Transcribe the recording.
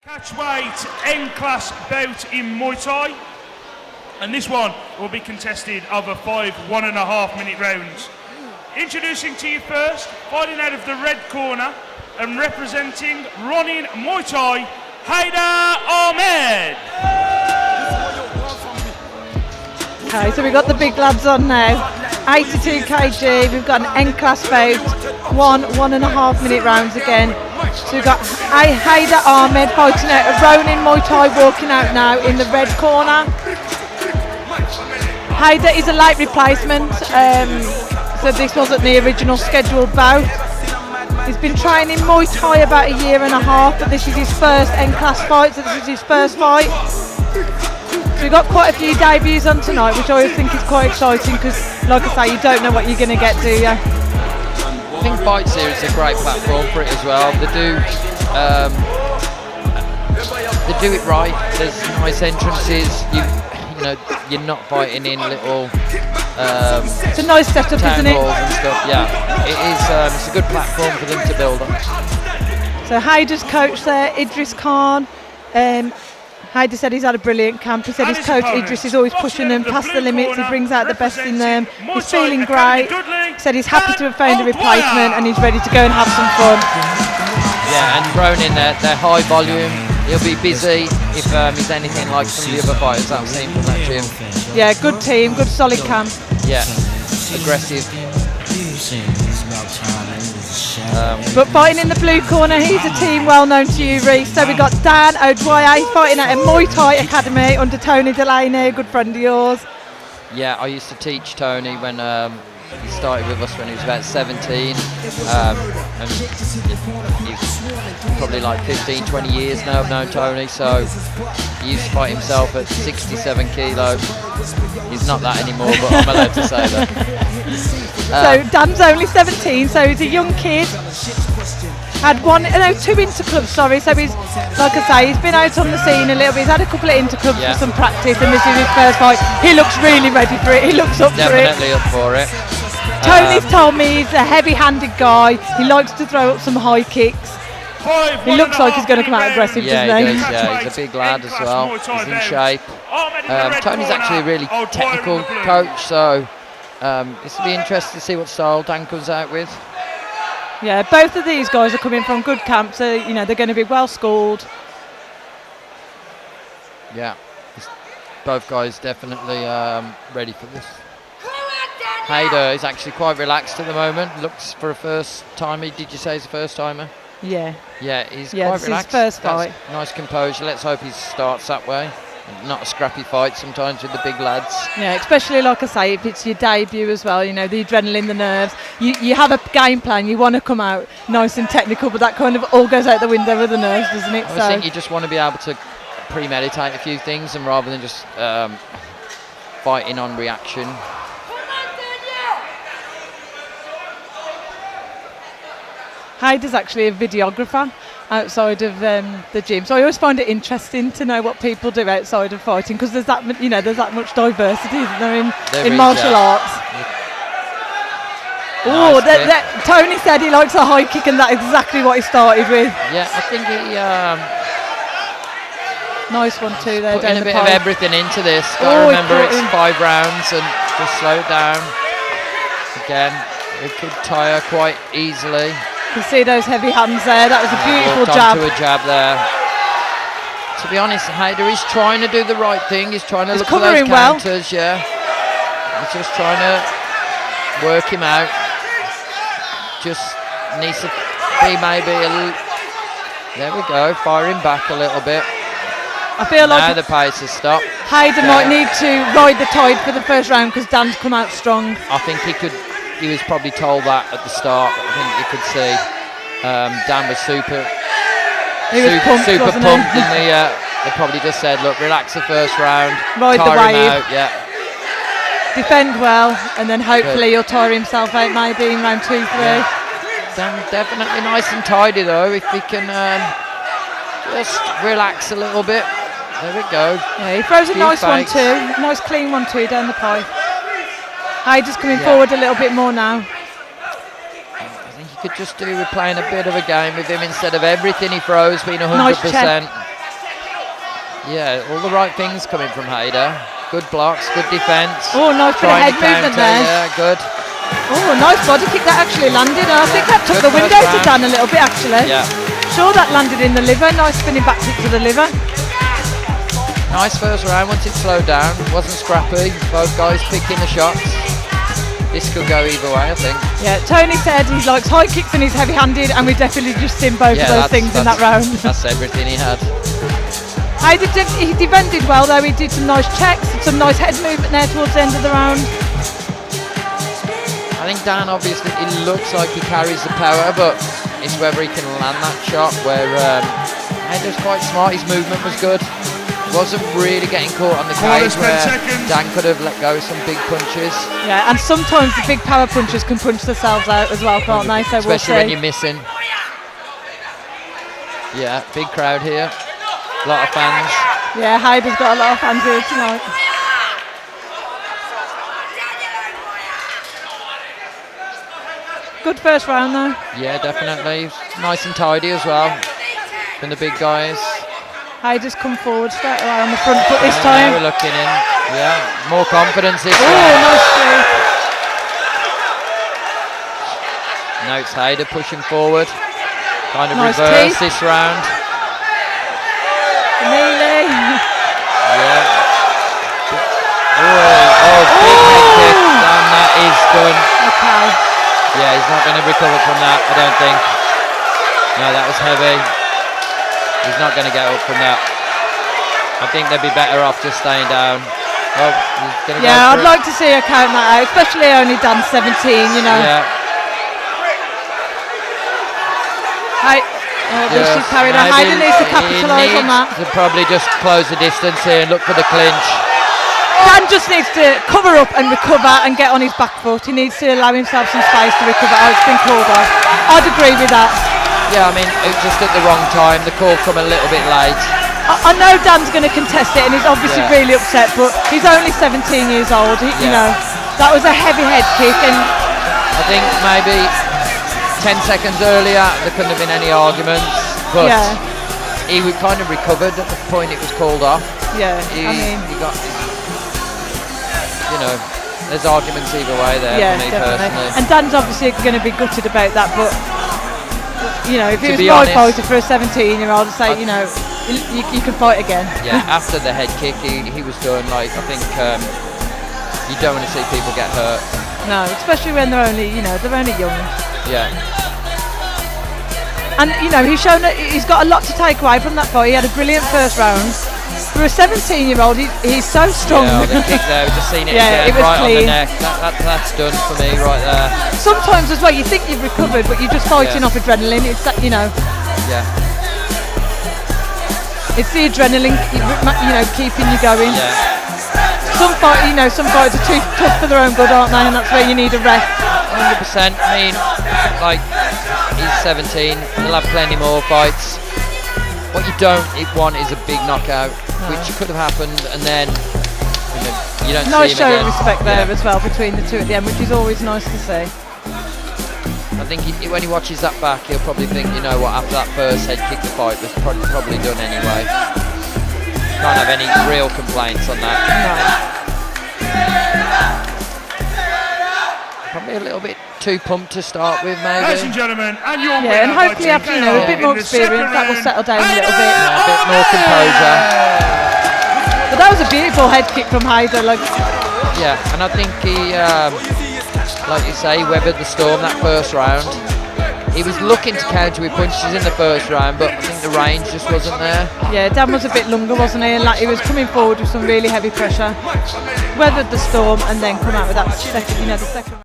Catchweight N-class bout in Muay Thai, and this one will be contested over 5 1.5-minute rounds. Introducing to you first, fighting out of the red corner and representing running Muay Thai, HAIDER AHMED. Okay, so we've got the big lads on now. 82 kg, we've got an N-class bout, 1.5-minute rounds again. So we've got HAIDER AHMED fighting out of Ronin Muay Thai, walking out now in the red corner. HAIDER is a late replacement, so this wasn't the original scheduled bout. He's been training Muay Thai about 1.5 years, but this is his first N-class fight, so this is his first fight. So we've got quite a few debuts on tonight, which I always think is quite exciting because, like I say, you don't know what you're going to get, do you? I think Fight Series is a great platform for it as well. They do it right. There's nice entrances. You know, you're not fighting in little it's a nice setup, isn't it? and stuff. Yeah, it is. It's a good platform for them to build on. So HAIDER's coach there, Idris Khan. HAIDER said he's had a brilliant camp. He said his coach Idris is always pushing them past the limits. He brings out the best in them. He's feeling great. He said he's happy to have found a replacement and he's ready to go and have some fun. Yeah, and Ronin, they're high volume. He'll be busy if he's anything like some of the other fighters I've seen from that gym. Yeah, good team, good solid camp. Yeah, aggressive. But fighting in the blue corner, he's a team well known to you, Reece. So we've got DWYER fighting at a Muay Thai Academy under Tony Delaney, a good friend of yours. Yeah, I used to teach Tony when he started with us when he was about 17. And he's probably like 15, 20 years now I've known Tony, so he used to fight himself at 67 kilos. He's not that anymore, but I'm allowed to say that. So Dan's only 17, so he's a young kid. Had two interclubs, sorry. So he's, like I say, he's been out on the scene a little bit. He's had a couple of interclubs for some practice, and this is his first fight. He looks really ready for it. He looks up for it. Definitely up for it. Tony's told me he's a heavy-handed guy. He likes to throw up some high kicks. He looks like he's going to come out aggressive, doesn't he? Yeah, he's a big lad as well. He's in shape. Tony's actually a really technical coach, so it's be interesting to see what style Dan comes out with. Yeah, both of these guys are coming from good camps, so you know they're going to be well schooled. Yeah, both guys definitely ready for this. HAIDER is actually quite relaxed at the moment. Looks for a first timer. Did you say he's a first timer? Yeah. Yeah, he's quite this relaxed. Is his first fight. Nice composure. Let's hope he starts that way. Not a scrappy fight sometimes with the big lads. Yeah, especially like I say, if it's your debut as well, you know, the adrenaline, the nerves. You have a game plan, you want to come out nice and technical, but that kind of all goes out the window with the nerves, doesn't it? I think you just want to be able to premeditate a few things and rather than just fighting on reaction. HAIDER's actually a videographer outside of the gym, so I always find it interesting to know what people do outside of fighting because there's that much diversity, isn't there, in martial arts. Oh, Tony said he likes a high kick, and that's exactly what he started with. Yeah, I think he. Nice one too there. Putting a bit of everything into this. Got to remember it's 5 rounds and just slow it down. Again, it could tire quite easily. You can see those heavy hands there. That was a beautiful jab. Onto a jab there. To be honest, HAIDER is trying to do the right thing. He's trying to look for those counters. Yeah, he's just trying to work him out. Just needs to be maybe a little. There we go. Firing back a little bit. I feel like now the pace has stopped. HAIDER might need to ride the tide for the first round because Dan's come out strong. I think he could. He was probably told that at the start. I think you could see Dan was super pumped, and they probably just said, "Look, relax the first round, ride the wave, yeah, defend well, and then hopefully he'll tire himself out maybe in round 2, 3." Yeah. Dan definitely nice and tidy though. If he can just relax a little bit, there we go. Yeah, he throws a nice one too, nice clean one too down the pipe. HAIDER's coming forward a little bit more now. I think you could just do with playing a bit of a game with him instead of everything he throws being 100%. Nice Yeah, all the right things coming from HAIDER. Good blocks, good defence. Oh, nice bit of head movement there. Yeah, good. Oh, nice body kick that actually landed. And I think that took the wind out of Dan a little bit actually. Yeah. Sure, that landed in the liver. Nice spinning back kick to the liver. Nice first round once it slowed down. Wasn't scrappy. Both guys picking the shots. This could go either way, I think. Yeah, Tony said he likes high kicks and he's heavy-handed, and we definitely just seen both of those things in that round. That's everything he had. He defended well though. He did some nice checks, some nice head movement there towards the end of the round. I think Dan, obviously, it looks like he carries the power, but it's whether he can land that shot. Where HAIDER's quite smart. His movement was good. Wasn't really getting caught on the cage where Dan could have let go of some big punches. Yeah, and sometimes the big power punches can punch themselves out as well, can't they? So especially when you're missing. Yeah, big crowd here. A lot of fans. Yeah, HAIDER's got a lot of fans here tonight. Good first round though. Yeah, definitely. Nice and tidy as well from the big guys. HAIDER's come forward straight away on the front foot this time. We're looking in. Yeah, more confidence this round. Nice sweep. Now it's HAIDER pushing forward. Kind of nice reverse this round. Nearly. Yeah. Oh, big head kick. And that is done. Okay. Yeah, he's not going to recover from that, I don't think. No, that was heavy. He's not going to get up from that. I think they'd be better off just staying down. Oh, he's going to I'd like to see her count that out, especially only done 17, you know. Yeah. She's carried on. HAIDER needs to capitalise on that. To probably just close the distance here and look for the clinch. Dan just needs to cover up and recover and get on his back foot. He needs to allow himself some space to recover. Oh, it's been called off. I'd agree with that. Yeah, I mean, it was just at the wrong time. The call come a little bit late. I know Dan's going to contest it and he's obviously really upset, but he's only 17 years old. You know, that was a heavy head kick, and I think maybe 10 seconds earlier there couldn't have been any arguments, but he kind of recovered at the point it was called off. Yeah, he got, you know, there's arguments either way there for me personally. And Dan's obviously going to be gutted about that, but you know, if he was my fighter for a 17-year-old, I'd say, you know, you can fight again. Yeah, after the head kick, he was done. Like, I think you don't want to see people get hurt. No, especially when they're only, you know, they're only young. Yeah. And you know, he's shown that he's got a lot to take away from that fight. He had a brilliant first round. For a 17-year-old, he's so strong. Yeah, the kick there, we've just seen it again, it was right clean. on the neck. That's done for me right there. Sometimes as well, you think you've recovered, but you're just fighting off adrenaline. It's that, you know. Yeah. It's the adrenaline, you know, keeping you going. Yeah. Some fights are too tough for their own good, aren't they? And that's where you need a rest. 100%. I mean, like, he's 17. He'll have plenty more fights. What you don't want is a big knockout, which could have happened, and then you don't see him again. Nice show of respect there as well between the two at the end, which is always nice to see. I think when he watches that back, he'll probably think, you know what, after that first head kick, the fight was probably done anyway. Can't have any real complaints on that. No. Probably a little bit too pumped to start with, maybe. Ladies and gentlemen, and your and hopefully after a bit more experience, that will settle down a little bit. Yeah, a bit more composure. But that was a beautiful head kick from HAIDER. Yeah, and I think he, like you say, weathered the storm that first round. He was looking to counter with punches in the first round, but I think the range just wasn't there. Yeah, Dan was a bit longer, wasn't he? And he was coming forward with some really heavy pressure. Weathered the storm and then come out with that second, the second.